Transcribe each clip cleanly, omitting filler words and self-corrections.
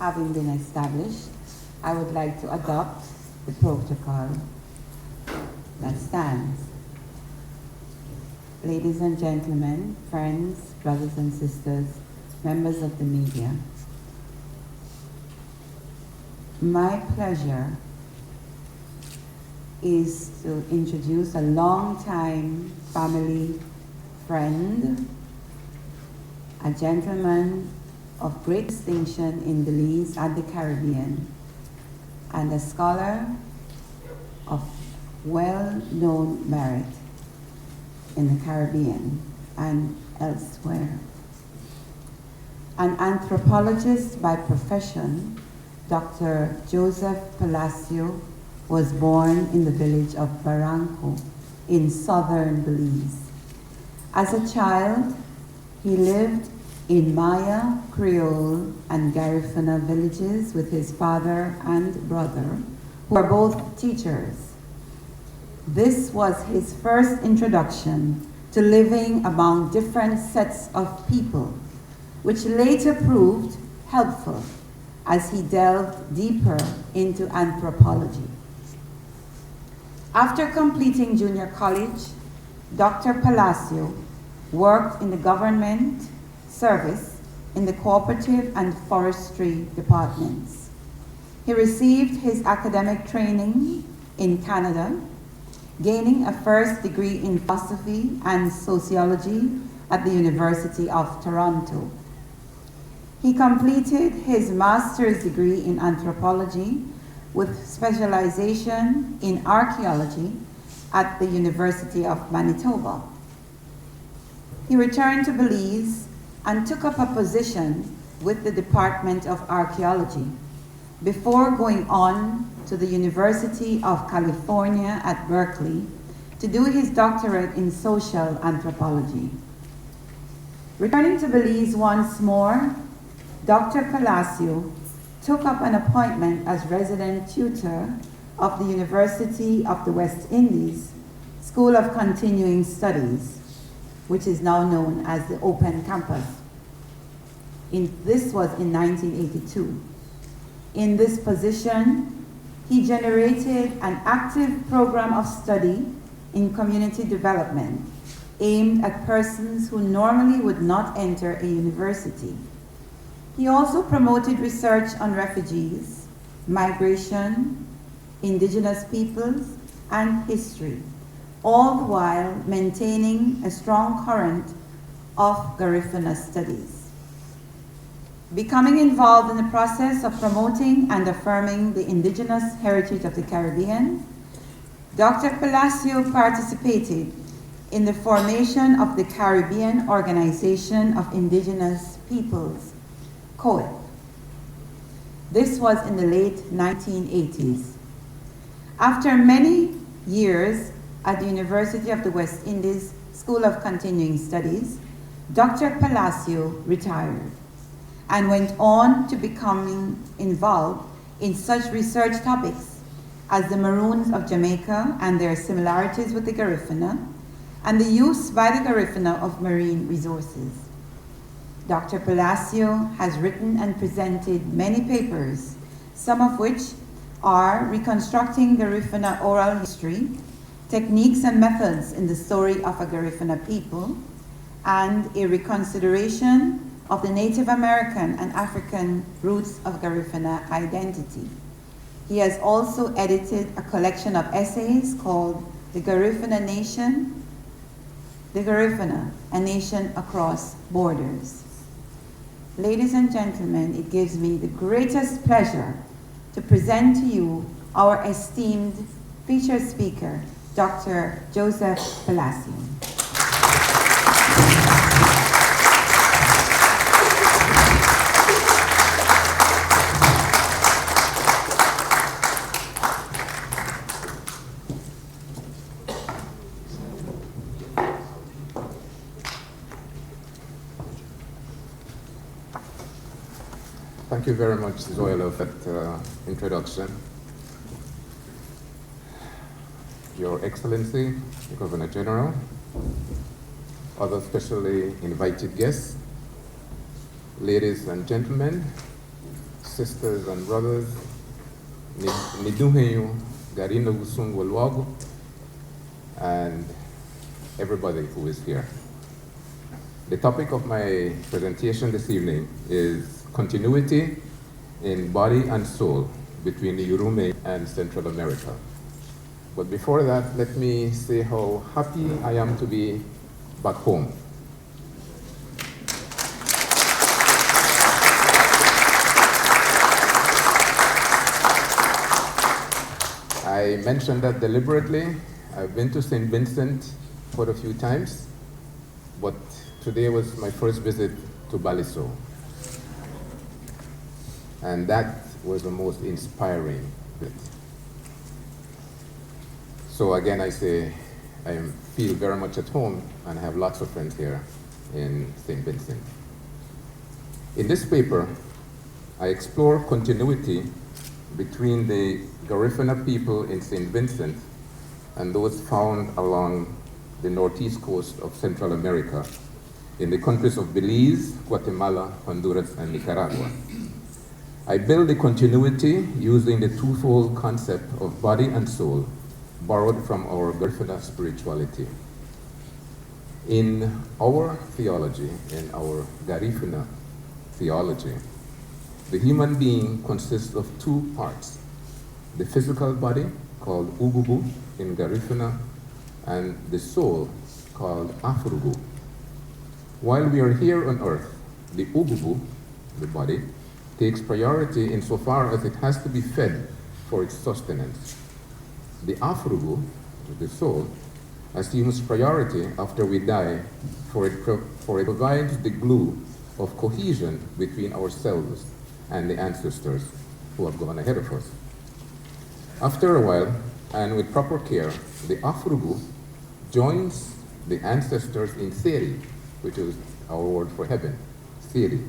having been established, I would like to adopt the protocol that stands. Ladies and gentlemen, friends, brothers and sisters, members of the media, my pleasure is to introduce a longtime family friend, a gentleman of great distinction in Belize and the Caribbean, and a scholar of well-known merit in the Caribbean and elsewhere. An anthropologist by profession, Dr. Joseph Palacio was born in the village of Barranco in southern Belize. As a child, he lived in Maya, Creole, and Garifuna villages with his father and brother, who were both teachers. This was his first introduction to living among different sets of people, which later proved helpful as he delved deeper into anthropology. After completing junior college, Dr. Palacio worked in the government service in the cooperative and forestry departments. He received his academic training in Canada, gaining a first degree in philosophy and sociology at the University of Toronto. He completed his master's degree in anthropology with specialization in archaeology at the University of Manitoba. He returned to Belize and took up a position with the Department of Archaeology before going on to the University of California at Berkeley to do his doctorate in social anthropology. Returning to Belize once more, Dr. Palacio took up an appointment as resident tutor of the University of the West Indies School of Continuing Studies, which is now known as the Open Campus. This was in 1982. In this position, he generated an active program of study in community development aimed at persons who normally would not enter a university. He also promoted research on refugees, migration, indigenous peoples, and history, all the while maintaining a strong current of Garifuna studies. Becoming involved in the process of promoting and affirming the indigenous heritage of the Caribbean, Dr. Palacio participated in the formation of the Caribbean Organization of Indigenous Peoples, COIP. This was in the late 1980s. After many years at the University of the West Indies School of Continuing Studies, Dr. Palacio retired and went on to becoming involved in such research topics as the Maroons of Jamaica and their similarities with the Garifuna, and the use by the Garifuna of marine resources. Dr. Palacio has written and presented many papers, some of which are Reconstructing Garifuna Oral History, Techniques and Methods in the Story of a Garifuna People, and A Reconsideration of the Native American and African Roots of Garifuna Identity. He has also edited a collection of essays called The Garifuna Nation, The Garifuna, a Nation Across Borders. Ladies and gentlemen, it gives me the greatest pleasure to present to you our esteemed featured speaker, Dr. Joseph Palacio. Thank you very much, Zoilo, for that introduction. Your Excellency, the Governor General, other specially invited guests, ladies and gentlemen, sisters and brothers, Niduhenyu, Garina Gusungwalwago, and everybody who is here. The topic of my presentation this evening is continuity in body and soul between the Urume and Central America. But before that, let me say how happy I am to be back home. I mentioned that deliberately. I've been to St. Vincent quite a few times, but today was my first visit to Palacio. And that was the most inspiring bit. So again, I say I feel very much at home, and I have lots of friends here in St. Vincent. In this paper, I explore continuity between the Garifuna people in St. Vincent and those found along the northeast coast of Central America in the countries of Belize, Guatemala, Honduras, and Nicaragua. I build the continuity using the twofold concept of body and soul borrowed from our Garifuna spirituality. In our theology, in our Garifuna theology, the human being consists of two parts: the physical body, called Ugubu in Garifuna, and the soul, called Afurugu. While we are here on earth, the Ugubu, the body, takes priority insofar as it has to be fed for its sustenance. The Afurugu, the soul, assumes priority after we die, for it provides the glue of cohesion between ourselves and the ancestors who have gone ahead of us. After a while, and with proper care, the Afurugu joins the ancestors in Seri, which is our word for heaven, Seri,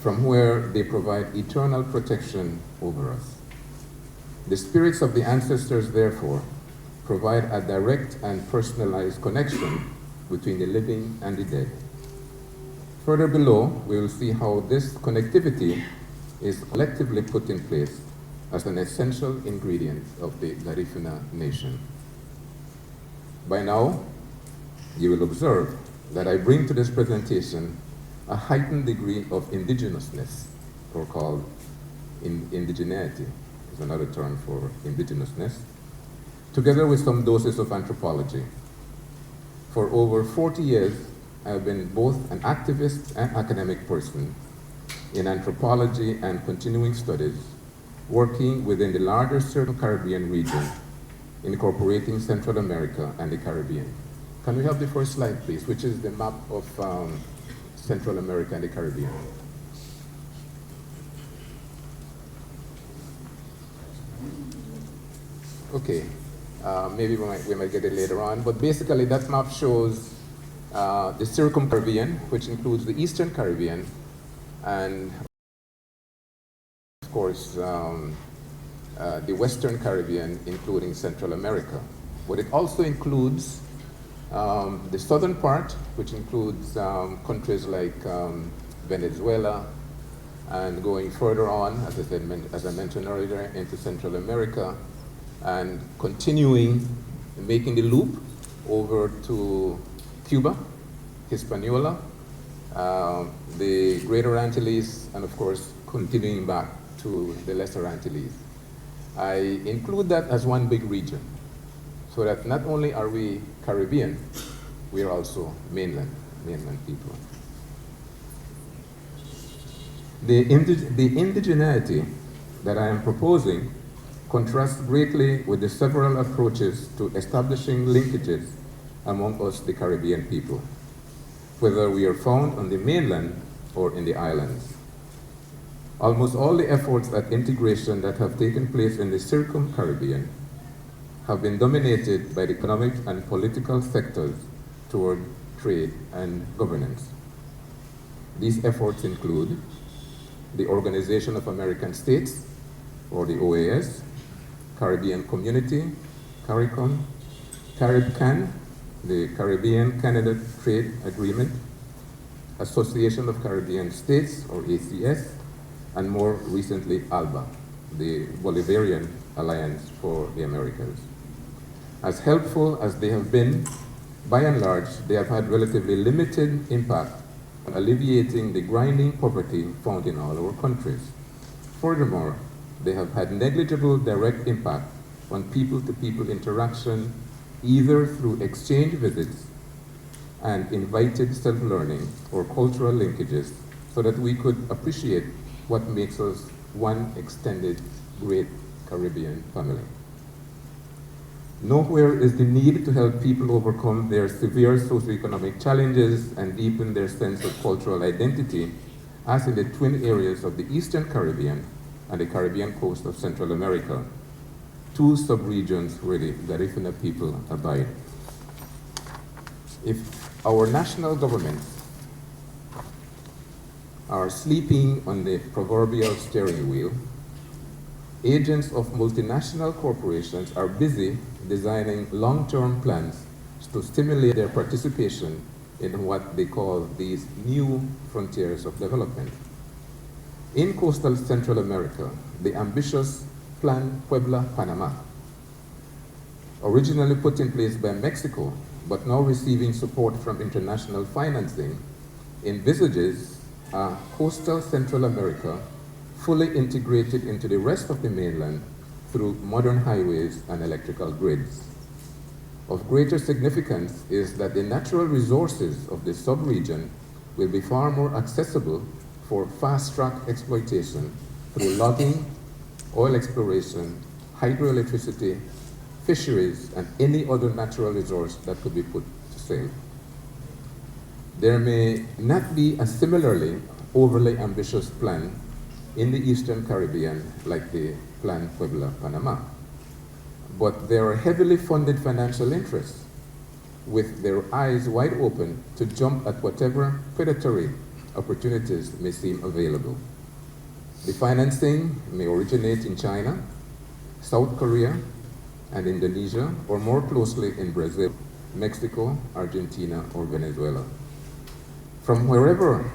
from where they provide eternal protection over us. The spirits of the ancestors, therefore, provide a direct and personalized connection between the living and the dead. Further below, we will see how this connectivity is collectively put in place as an essential ingredient of the Garifuna nation. By now, you will observe that I bring to this presentation a heightened degree of indigenousness, or called indigeneity, is another term for indigenousness, together with some doses of anthropology. For over 40 years, I have been both an activist and academic person in anthropology and continuing studies, working within the larger Central Caribbean region, incorporating Central America and the Caribbean. Can we have the first slide, please, which is the map of Central America and the Caribbean? Okay, maybe we might get it later on, but basically that map shows the Circum-Caribbean, which includes the Eastern Caribbean, and of course, the Western Caribbean, including Central America. But it also includes the southern part, which includes countries like Venezuela, and going further on, as I mentioned earlier, into Central America, and continuing, making the loop over to Cuba, Hispaniola, the Greater Antilles, and of course, continuing back to the Lesser Antilles. I include that as one big region, so that not only are we Caribbean, we are also mainland people. The indigeneity that I am proposing contrasts greatly with the several approaches to establishing linkages among us, the Caribbean people, whether we are found on the mainland or in the islands. Almost all the efforts at integration that have taken place in the Circum-Caribbean have been dominated by the economic and political sectors toward trade and governance. These efforts include the Organization of American States, or the OAS, Caribbean Community, CARICOM, CARIBCAN, the Caribbean-Canada Trade Agreement, Association of Caribbean States, or ACS, and more recently ALBA, the Bolivarian Alliance for the Americas. As helpful as they have been, by and large, they have had relatively limited impact on alleviating the grinding poverty found in all our countries. Furthermore, they have had negligible direct impact on people-to-people interaction, either through exchange visits and invited self-learning or cultural linkages, so that we could appreciate what makes us one extended great Caribbean family. Nowhere is the need to help people overcome their severe socioeconomic challenges and deepen their sense of cultural identity as in the twin areas of the Eastern Caribbean and the Caribbean coast of Central America, two sub-regions where the Garifuna people abide. If our national governments are sleeping on the proverbial steering wheel, agents of multinational corporations are busy designing long-term plans to stimulate their participation in what they call these new frontiers of development. In coastal Central America, the ambitious Plan Puebla-Panama, originally put in place by Mexico, but now receiving support from international financing, envisages a coastal Central America fully integrated into the rest of the mainland through modern highways and electrical grids. Of greater significance is that the natural resources of the sub-region will be far more accessible for fast-track exploitation through logging, oil exploration, hydroelectricity, fisheries, and any other natural resource that could be put to sale. There may not be a similarly overly ambitious plan in the Eastern Caribbean like the Plan Puebla-Panama, but there are heavily funded financial interests with their eyes wide open to jump at whatever predatory opportunities may seem available. The financing may originate in China, South Korea, and Indonesia, or more closely in Brazil, Mexico, Argentina, or Venezuela. From wherever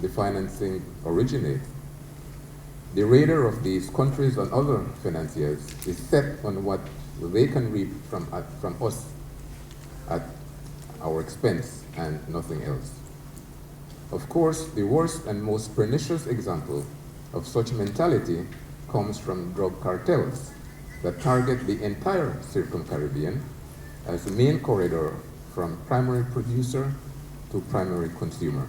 the financing originates, the radar of these countries and other financiers is set on what they can reap from us at our expense and nothing else. Of course, the worst and most pernicious example of such mentality comes from drug cartels that target the entire Circum-Caribbean as the main corridor from primary producer to primary consumer.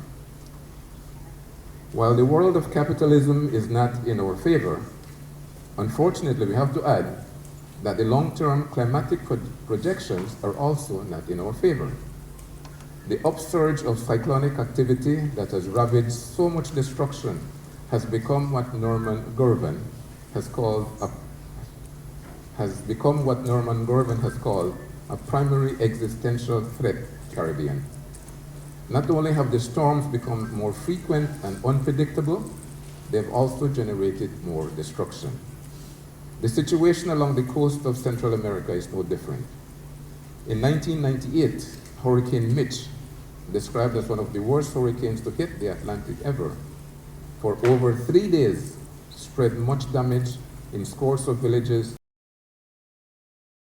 While the world of capitalism is not in our favor, unfortunately we have to add that the long-term climatic projections are also not in our favor. The upsurge of cyclonic activity that has ravaged so much destruction has become what Norman Gorman has called a primary existential threat to the Caribbean. Not only have the storms become more frequent and unpredictable, they've also generated more destruction. The situation along the coast of Central America is no different. In 1998, Hurricane Mitch, described as one of the worst hurricanes to hit the Atlantic ever, for over 3 days spread much damage in scores of villages